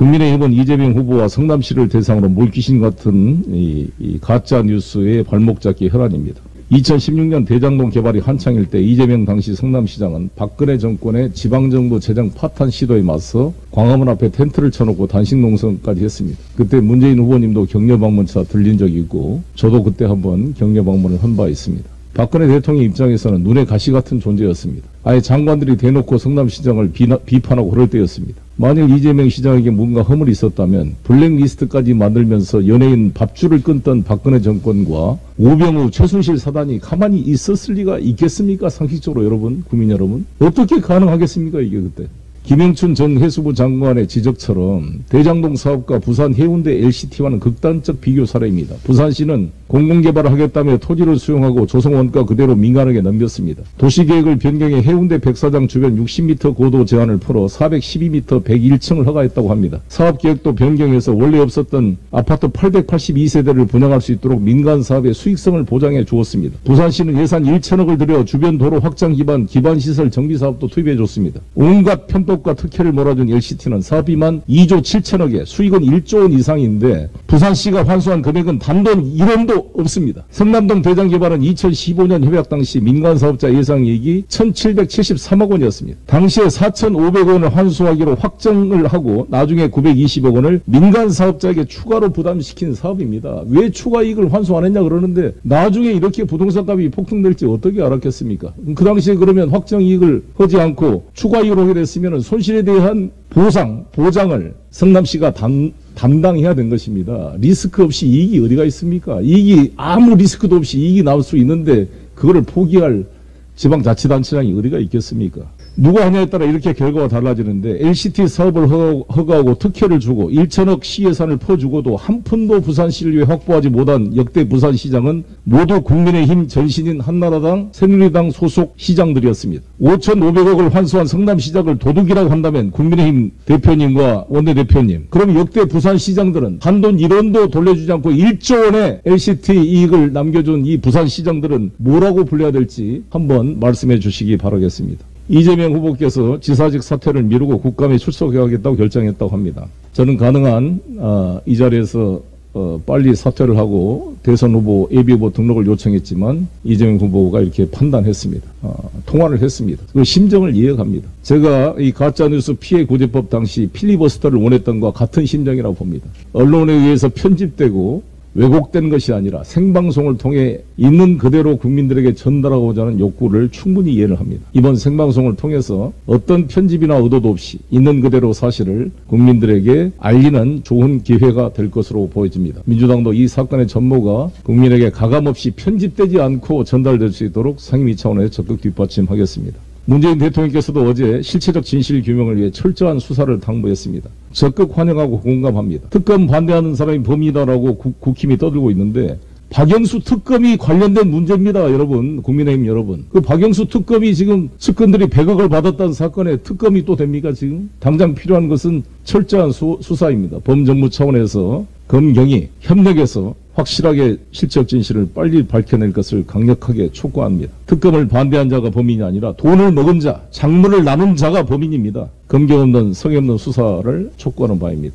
국민의힘은 이재명 후보와 성남시를 대상으로 물귀신 같은 이 가짜 뉴스의 발목 잡기 혈안입니다. 2016년 대장동 개발이 한창일 때 이재명 당시 성남시장은 박근혜 정권의 지방정부 재정 파탄 시도에 맞서 광화문 앞에 텐트를 쳐놓고 단식 농성까지 했습니다. 그때 문재인 후보님도 격려 방문차 들린 적이 있고 저도 그때 한번 격려 방문을 한 바 있습니다. 박근혜 대통령 입장에서는 눈에 가시 같은 존재였습니다. 아예 장관들이 대놓고 성남시장을 비판하고 그럴 때였습니다. 만일 이재명 시장에게 뭔가 허물이 있었다면 블랙리스트까지 만들면서 연예인 밥줄을 끊던 박근혜 정권과 오병우, 최순실 사단이 가만히 있었을 리가 있겠습니까? 상식적으로 여러분, 국민 여러분. 어떻게 가능하겠습니까? 이게 그때. 김영춘 전 해수부 장관의 지적처럼 대장동 사업과 부산 해운대 LCT와는 극단적 비교 사례입니다. 부산시는 공공개발을 하겠다며 토지를 수용하고 조성원가 그대로 민간에게 넘겼습니다. 도시계획을 변경해 해운대 백사장 주변 60m 고도 제한을 풀어 412m 101층을 허가했다고 합니다. 사업계획도 변경해서 원래 없었던 아파트 882세대를 분양할 수 있도록 민간 사업의 수익성을 보장해 주었습니다. 부산시는 예산 1천억을 들여 주변 도로 확장 기반시설 정비사업도 투입해 줬습니다. 온갖 편법과 특혜를 몰아준 LCT는 사업비만 2조 7천억에 수익은 1조 원 이상인데 부산시가 환수한 금액은 단돈 1원도 없습니다. 성남동 대장개발은 2015년 협약 당시 민간사업자 예상이익이 1,773억 원이었습니다. 당시에 4,500억 원을 환수하기로 확정을 하고 나중에 920억 원을 민간사업자에게 추가로 부담시킨 사업입니다. 왜 추가 이익을 환수 안 했냐 그러는데 나중에 이렇게 부동산 값이 폭등될지 어떻게 알았겠습니까? 그 당시에 그러면 확정 이익을 하지 않고 추가 이익을 하게 됐으면 손실에 대한 보장을 성남시가 담당해야 된 것입니다. 리스크 없이 이익이 어디가 있습니까? 이익이 아무 리스크도 없이 이익이 나올 수 있는데 그거를 포기할 지방자치단체장이 어디가 있겠습니까? 누가 하냐에 따라 이렇게 결과가 달라지는데 LCT 사업을 허가하고 특혜를 주고 1천억 시예산을 퍼주고도 한 푼도 부산시를 위해 확보하지 못한 역대 부산시장은 모두 국민의힘 전신인 한나라당, 새누리당 소속 시장들이었습니다. 5,500억을 환수한 성남시장을 도둑이라고 한다면 국민의힘 대표님과 원내대표님, 그럼 역대 부산시장들은 한돈 1원도 돌려주지 않고 1조 원의 LCT 이익을 남겨준 이 부산시장들은 뭐라고 불려야 될지 한번 말씀해 주시기 바라겠습니다. 이재명 후보께서 지사직 사퇴를 미루고 국감에 출석해야겠다고 결정했다고 합니다. 저는 가능한 이 자리에서 빨리 사퇴를 하고 대선 후보, 예비후보 등록을 요청했지만 이재명 후보가 이렇게 판단했습니다. 통화를 했습니다. 그 심정을 이해갑니다. 제가 이 가짜뉴스 피해구제법 당시 필리버스터를 원했던 것과 같은 심정이라고 봅니다. 언론에 의해서 편집되고 왜곡된 것이 아니라 생방송을 통해 있는 그대로 국민들에게 전달하고자 하는 욕구를 충분히 이해를 합니다. 이번 생방송을 통해서 어떤 편집이나 의도도 없이 있는 그대로 사실을 국민들에게 알리는 좋은 기회가 될 것으로 보여집니다. 민주당도 이 사건의 전모가 국민에게 가감없이 편집되지 않고 전달될 수 있도록 상임위 차원에서 적극 뒷받침하겠습니다. 문재인 대통령께서도 어제 실체적 진실 규명을 위해 철저한 수사를 당부했습니다. 적극 환영하고 공감합니다. 특검 반대하는 사람이 범인이다라고 국힘이 떠들고 있는데 박영수 특검이 관련된 문제입니다. 여러분, 국민의힘 여러분. 그 박영수 특검이 지금 측근들이 100억을 받았다는 사건에 특검이 또 됩니까 지금? 당장 필요한 것은 철저한 수사입니다. 범정부 차원에서 검경이 협력해서 확실하게 실적 진실을 빨리 밝혀낼 것을 강력하게 촉구합니다. 특검을 반대한 자가 범인이 아니라 돈을 먹은 자, 작물을 나눈 자가 범인입니다. 검경 없는 성의 없는 수사를 촉구하는 바입니다.